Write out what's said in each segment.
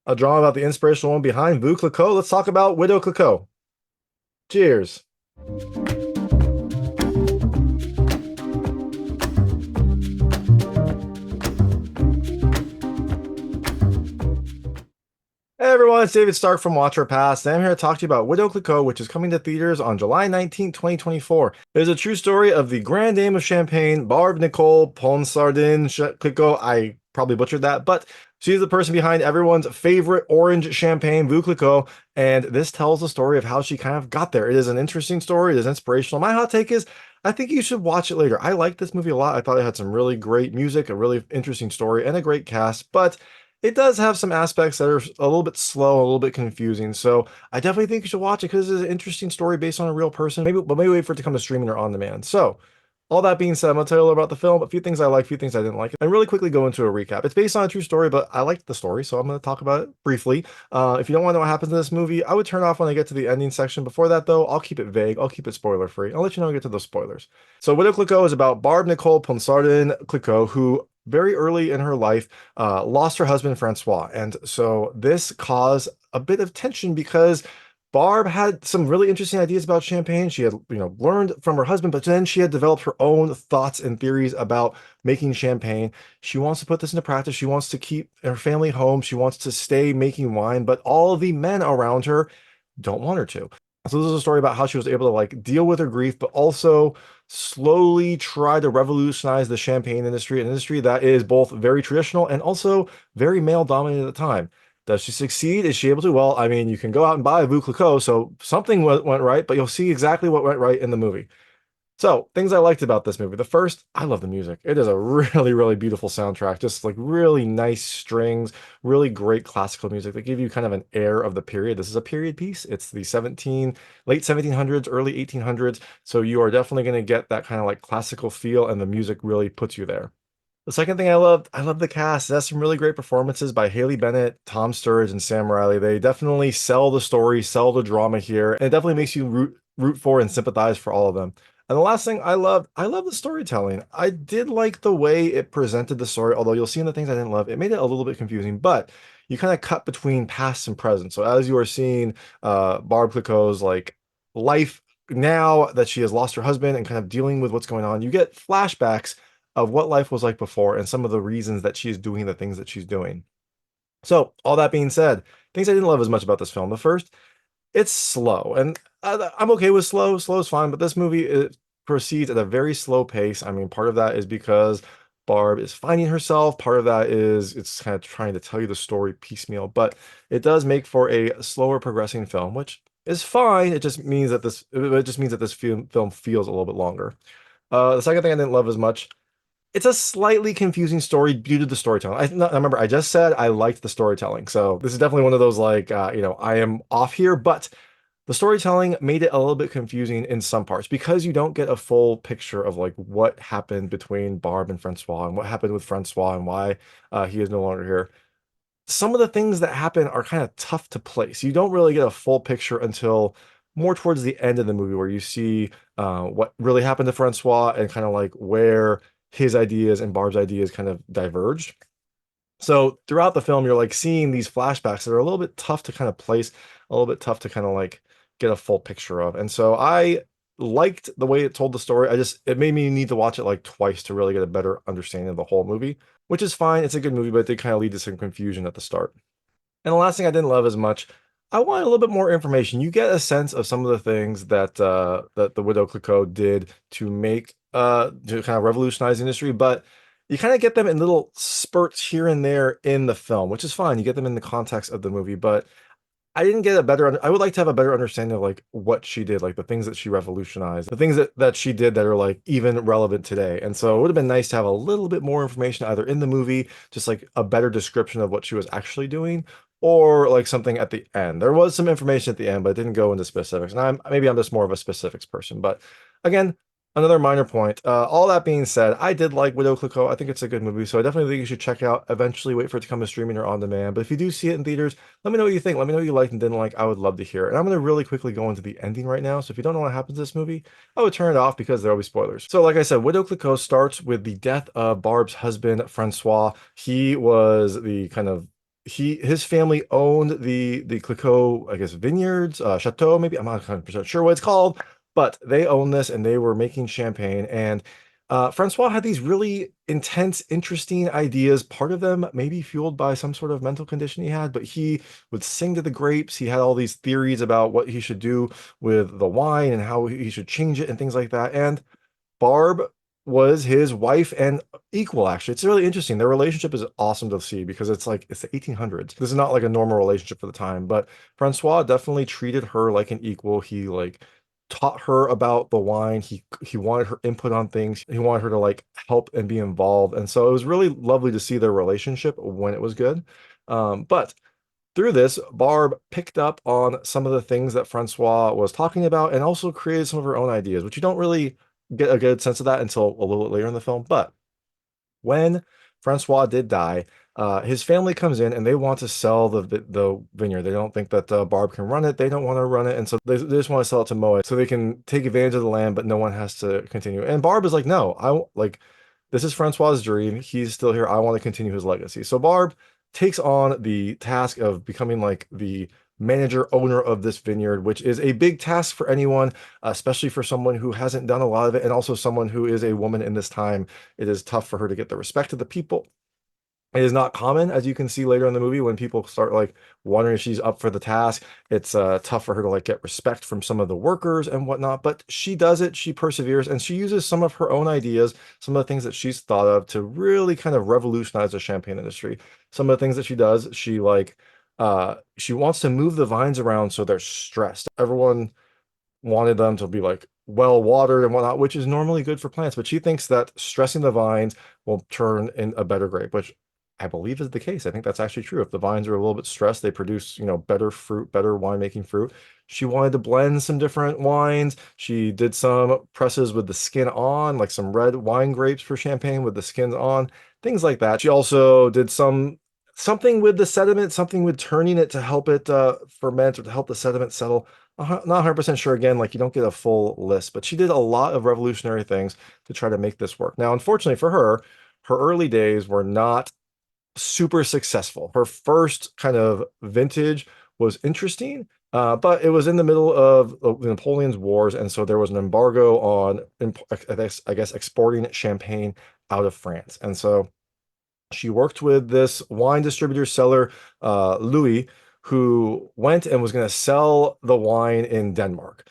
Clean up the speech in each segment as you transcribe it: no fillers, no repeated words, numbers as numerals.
a drama about the inspirational woman behind Veuve Clicquot. Let's talk about Widow Clicquot. Cheers. Hey everyone, it's David Stark from Watch Our Past, and I'm here to talk to you about Widow Clicquot, which is coming to theaters on July 19th, 2024. It is a true story of the Grande Dame of Champagne, Barbe-Nicole Ponsardin Clicquot. I probably butchered that, but she's the person behind everyone's favorite orange champagne, Veuve Clicquot, and this tells the story of how she kind of got there. It is an interesting story, it is inspirational. My hot take is, I think you should watch it later. I like this movie a lot. I thought it had some really great music, a really interesting story, and a great cast, but it does have some aspects that are a little bit slow, a little bit confusing. So I definitely think you should watch it because it's an interesting story based on a real person. Maybe wait for it to come to streaming or on demand. So all that being said, I'm gonna tell you a little about the film, a few things I like, a few things I didn't like, and really quickly go into a recap. It's based on a true story, but I liked the story, so I'm gonna talk about it briefly. If you don't want to know what happens in this movie, I would turn off when I get to the ending section. Before that, though, I'll keep it vague. I'll keep it spoiler free. I'll let you know when I get to those spoilers. So Widow Clicquot is about Barbe-Nicole Ponsardin Clicquot, who very early in her life lost her husband François, and so this caused a bit of tension because Barb had some really interesting ideas about champagne. She had, learned from her husband, but then she had developed her own thoughts and theories about making champagne. She wants to put this into practice. She wants to keep her family home. She wants to stay making wine, but all of the men around her don't want her to. So this is a story about how she was able to like deal with her grief, but also slowly try to revolutionize the champagne industry, an industry that is both very traditional and also very male dominated at the time. Does she succeed? Is she able to? Well, I mean, you can go out and buy a Veuve Clicquot, so something went right, but you'll see exactly what went right in the movie. So, things I liked about this movie. The first, I love the music. It is a really, really beautiful soundtrack. Just like really nice strings, really great classical music that give you kind of an air of the period. This is a period piece. It's the late 1700s, early 1800s. So you are definitely going to get that kind of like classical feel, and the music really puts you there. The second thing I love the cast. It has some really great performances by Haley Bennett, Tom Sturridge, and Sam Riley. They definitely sell the story, sell the drama here, and it definitely makes you root for and sympathize for all of them. And the last thing I love the storytelling. I did like the way it presented the story, although you'll see in the things I didn't love, it made it a little bit confusing, but you kind of cut between past and present. So as you are seeing Barb Clicquot's like life now that she has lost her husband and kind of dealing with what's going on, you get flashbacks of what life was like before and some of the reasons that she is doing the things that she's doing. So, all that being said, things I didn't love as much about this film. The first, it's slow, and I'm okay with slow. Slow is fine, but this movie it proceeds at a very slow pace. I mean, part of that is because Barb is finding herself. Part of that is it's kind of trying to tell you the story piecemeal, but it does make for a slower progressing film, which is fine. It just means that this film feels a little bit longer. The second thing I didn't love as much, it's a slightly confusing story due to the storytelling. I remember I just said I liked the storytelling. So this is definitely one of those like, I am off here, but the storytelling made it a little bit confusing in some parts because you don't get a full picture of like what happened between Barb and Francois and what happened with Francois and why he is no longer here. Some of the things that happen are kind of tough to place. You don't really get a full picture until more towards the end of the movie where you see what really happened to Francois and kind of like where his ideas and Barb's ideas kind of diverged. So throughout the film, you're like seeing these flashbacks that are a little bit tough to kind of place, a little bit tough to kind of like get a full picture of. And so I liked the way it told the story. It made me need to watch it like twice to really get a better understanding of the whole movie, which is fine. It's a good movie, but it did kind of lead to some confusion at the start. And the last thing I didn't love as much, I wanted a little bit more information. You get a sense of some of the things that the Widow Clicquot did to kind of revolutionize the industry, but you kind of get them in little spurts here and there in the film, which is fine. You get them in the context of the movie, but I didn't get a I would like to have a better understanding of like what she did, like the things that she revolutionized, the things that she did that are like even relevant today. And so it would have been nice to have a little bit more information either in the movie, just like a better description of what she was actually doing, or like something at the end. There was some information at the end, but it didn't go into specifics. And I'm just more of a specifics person. But again, another minor point. All that being said, I did like Widow Clicquot. I think it's a good movie, so I definitely think you should check it out. Eventually, wait for it to come to streaming or on demand. But if you do see it in theaters, let me know what you think. Let me know what you liked and didn't like. I would love to hear it. And I'm going to really quickly go into the ending right now. So if you don't know what happens in this movie, I would turn it off because there will be spoilers. So like I said, Widow Clicquot starts with the death of Barb's husband, Francois. He was the kind of his family owned the Clicquot, I guess, vineyards, chateau, maybe. I'm not 100% sure what it's called, but they owned this and they were making champagne. And Francois had these really intense, interesting ideas. Part of them maybe fueled by some sort of mental condition he had, but he would sing to the grapes. He had all these theories about what he should do with the wine and how he should change it and things like that. And Barb was his wife and equal, actually. It's really interesting. Their relationship is awesome to see because it's like it's the 1800s. This is not like a normal relationship for the time, but Francois definitely treated her like an equal. He like taught her about the wine. He wanted her input on things. He wanted her to like help and be involved. And so it was really lovely to see their relationship when it was good. But through this, Barb picked up on some of the things that Francois was talking about and also created some of her own ideas, which you don't really get a good sense of that until a little bit later in the film. But when Francois did die, his family comes in and they want to sell the vineyard. They don't think that Barb can run it. They don't want to run it, and so they just want to sell it to Moet so they can take advantage of the land, but no one has to continue. And Barb is like, no, like this is Francois's dream. He's still here. I want to continue his legacy. So Barb takes on the task of becoming like the manager owner of this vineyard, which is a big task for anyone, especially for someone who hasn't done a lot of it, and also someone who is a woman in this time. It is tough for her to get the respect of the people. It is not common, as you can see later in the movie, when people start like wondering if she's up for the task. It's tough for her to like get respect from some of the workers and whatnot, but she does it, she perseveres, and she uses some of her own ideas, some of the things that she's thought of to really kind of revolutionize the champagne industry. Some of the things that she does, she wants to move the vines around so they're stressed. Everyone wanted them to be like well watered and whatnot, which is normally good for plants. But she thinks that stressing the vines will turn in a better grape, which I believe is the case. I think that's actually true. If the vines are a little bit stressed, they produce, better fruit, better winemaking fruit. She wanted to blend some different wines. She did some presses with the skin on, like some red wine grapes for champagne with the skins on, things like that. She also did something with the sediment, something with turning it to help it ferment or to help the sediment settle. Not 100% sure again, like you don't get a full list, but she did a lot of revolutionary things to try to make this work. Now, unfortunately for her, her early days were not super successful. Her first kind of vintage was interesting, but it was in the middle of Napoleon's wars, and so there was an embargo on, I guess, exporting champagne out of France. And so she worked with this wine distributor seller, Louis, who went and was going to sell the wine in Denmark.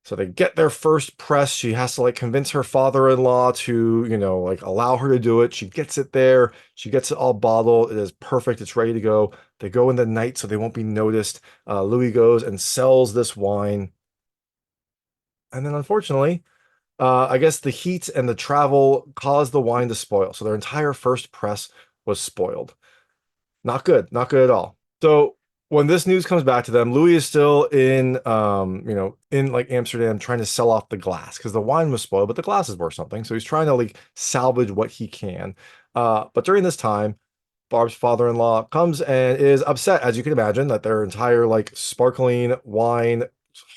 So they get their first press. She has to like convince her father-in-law to, like allow her to do it. She gets it there. She gets it all bottled. It is perfect. It's ready to go. They go in the night so they won't be noticed. Louis goes and sells this wine. And then unfortunately, I guess the heat and the travel caused the wine to spoil. So their entire first press was spoiled. Not good. Not good at all. So when this news comes back to them, Louis is still in like Amsterdam trying to sell off the glass because the wine was spoiled, but the glass is worth something. So he's trying to like salvage what he can. But during this time, Barb's father-in-law comes and is upset, as you can imagine, that their entire like sparkling wine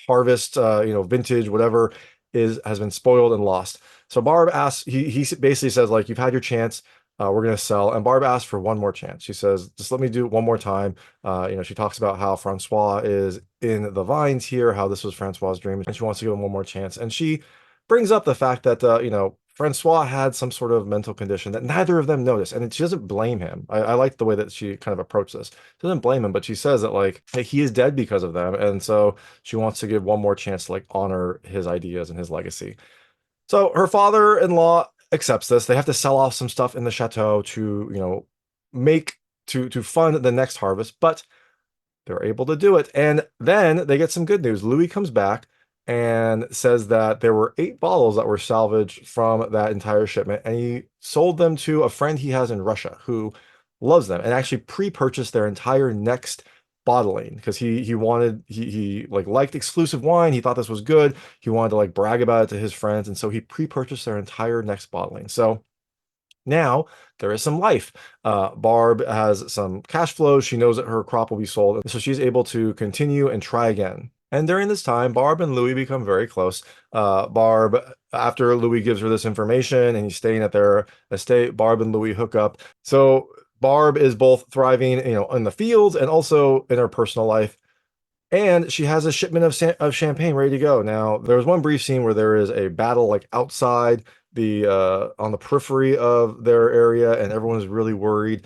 harvest, vintage, whatever has been spoiled and lost. So Barb asks, he basically says like, you've had your chance. We're going to sell. And Barb asks for one more chance. She says, just let me do it one more time. She talks about how Francois is in the vines here, how this was Francois's dream, and she wants to give him one more chance. And she brings up the fact that, Francois had some sort of mental condition that neither of them noticed. And she doesn't blame him. I like the way that she kind of approached this. She doesn't blame him, but she says that like, hey, he is dead because of them. And so she wants to give one more chance to like honor his ideas and his legacy. So her father-in-law accepts this. They have to sell off some stuff in the chateau to, make to fund the next harvest, but they're able to do it. And then they get some good news. Louis comes back and says that there were 8 bottles that were salvaged from that entire shipment, and he sold them to a friend he has in Russia who loves them and actually pre-purchased their entire next bottling because he like liked exclusive wine. He thought this was good. He wanted to like brag about it to his friends, and so he pre-purchased their entire next bottling. So now there is some life. Barb has some cash flow. She knows that her crop will be sold, and so she's able to continue and try again. And during this time, Barb and Louis become very close. Barb, after Louis gives her this information and he's staying at their estate, Barb and Louis hook up. So Barb is both thriving, in the fields and also in her personal life. And she has a shipment of champagne ready to go. Now, there was one brief scene where there is a battle like outside the on the periphery of their area, and everyone is really worried.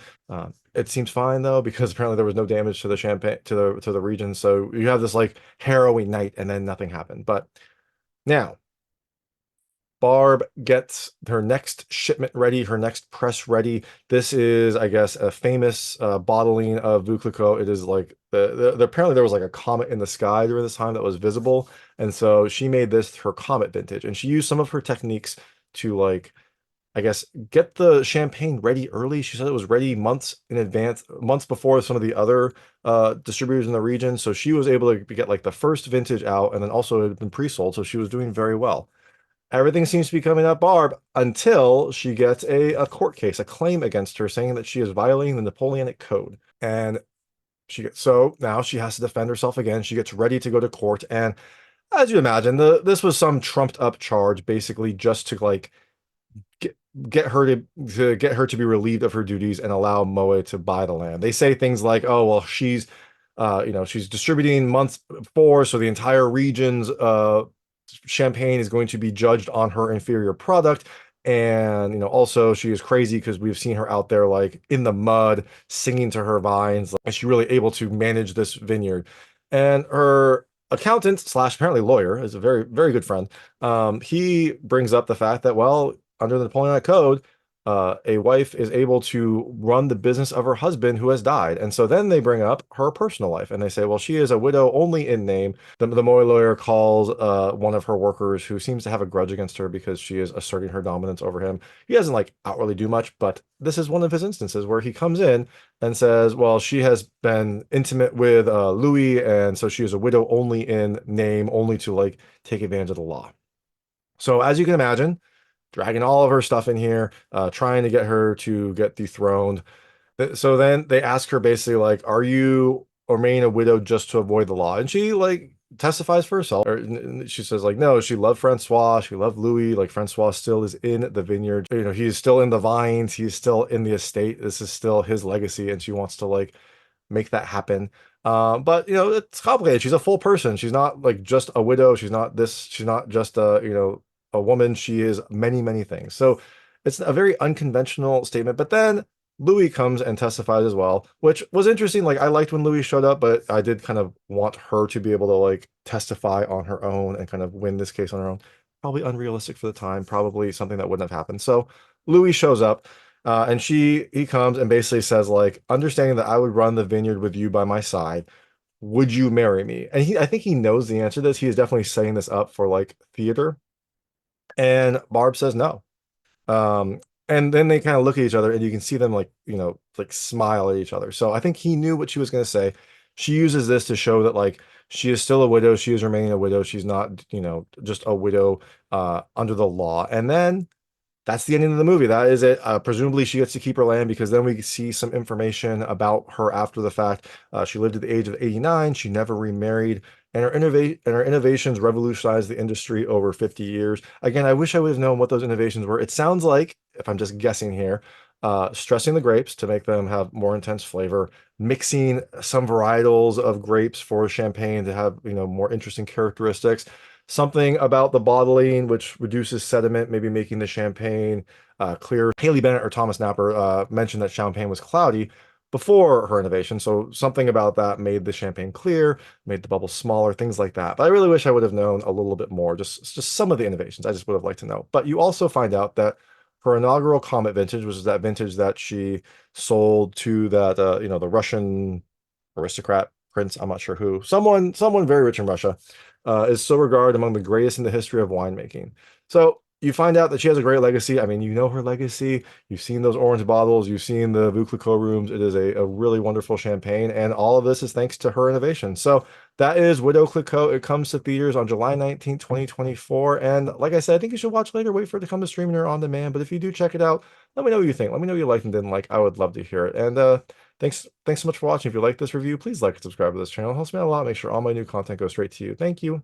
It seems fine though, because apparently there was no damage to the champagne to the region. So you have this like harrowing night, and then nothing happened. But now Barb gets her next shipment ready, her next press ready. This is, I guess, a famous bottling of Veuve Clicquot. It is like apparently there was like a comet in the sky during this time that was visible, and so she made this her comet vintage, and she used some of her techniques to like, I guess, get the champagne ready early. She said it was ready months in advance, months before some of the other distributors in the region. So she was able to get like the first vintage out, and then also it had been pre-sold, so she was doing very well. Everything seems to be coming up Barb until she gets a court case, a claim against her saying that she is violating the Napoleonic Code. And so now she has to defend herself again. She gets ready to go to court. And as you imagine, this was some trumped up charge, basically just to like get, get her to get her to be relieved of her duties and allow Moe to buy the land. They say things like, "Oh, well, she's distributing months before, so the entire region's champagne is going to be judged on her inferior product." And also she is crazy because we've seen her out there like in the mud singing to her vines. Like, is she really able to manage this vineyard? And her accountant slash apparently lawyer is a very, very good friend. He brings up the fact that, well, under the Napoleonic Code, a wife is able to run the business of her husband who has died. And so then they bring up her personal life and they say, well, she is a widow only in name. The Moy lawyer calls one of her workers who seems to have a grudge against her because she is asserting her dominance over him. He doesn't like outwardly do much, but this is one of his instances where he comes in and says, well, she has been intimate with Louis, and so she is a widow only in name, only to like take advantage of the law. So as you can imagine, dragging all of her stuff in here, trying to get her to get dethroned. So then they ask her basically like, "Are you remain a widow just to avoid the law?" And she like testifies for herself. She says like, no, she loved Francois, she loved Louis. Like Francois still is in the vineyard. He's still in the vines. He's still in the estate. This is still his legacy, and she wants to like make that happen. But it's complicated. She's a full person. She's not like just a widow. She's not this. She's not just a woman. She is many, many things. So it's a very unconventional statement. But then Louis comes and testifies as well, which was interesting. Like I liked when Louis showed up, but I did kind of want her to be able to like testify on her own and kind of win this case on her own. Probably unrealistic for the time. Probably something that wouldn't have happened. So Louis shows up. And he comes and basically says like, understanding that I would run the vineyard with you by my side, would you marry me? And I think he knows the answer to this. He is definitely setting this up for like theater. And Barb says no. Um, and then they kind of look at each other and you can see them like, like smile at each other. So I think he knew what she was going to say. She uses this to show that like she is still a widow. She is remaining a widow. She's not, just a widow under the law. And then that's the ending of the movie. That is it. Presumably, she gets to keep her land because then we see some information about her after the fact. She lived at the age of 89. She never remarried, and her innovations revolutionized the industry over 50 years. Again, I wish I would have known what those innovations were. It sounds like, if I'm just guessing here, stressing the grapes to make them have more intense flavor, mixing some varietals of grapes for champagne to have more interesting characteristics, something about the bottling which reduces sediment, maybe making the champagne clear. Haley Bennett or Thomas Napper mentioned that champagne was cloudy before her innovation, so something about that made the champagne clear, made the bubbles smaller, things like that. But I really wish I would have known a little bit more, just some of the innovations. I just would have liked to know. But you also find out that her inaugural Comet vintage, which is that vintage that she sold to that the Russian aristocrat prince, I'm not sure who, someone very rich in Russia, is still regarded among the greatest in the history of winemaking. So you find out that she has a great legacy. I mean, her legacy. You've seen those orange bottles. You've seen the Veuve Clicquot rooms. It is a really wonderful champagne, and all of this is thanks to her innovation. So that is Widow Clicquot. It comes to theaters on July 19th, 2024. And like I said, I think you should watch later. Wait for it to come to streaming or on demand. But if you do check it out, let me know what you think. Let me know what you liked and didn't like. I would love to hear it. And thanks so much for watching. If you like this review, please like and subscribe to this channel. It helps me out a lot. Make sure all my new content goes straight to you. Thank you.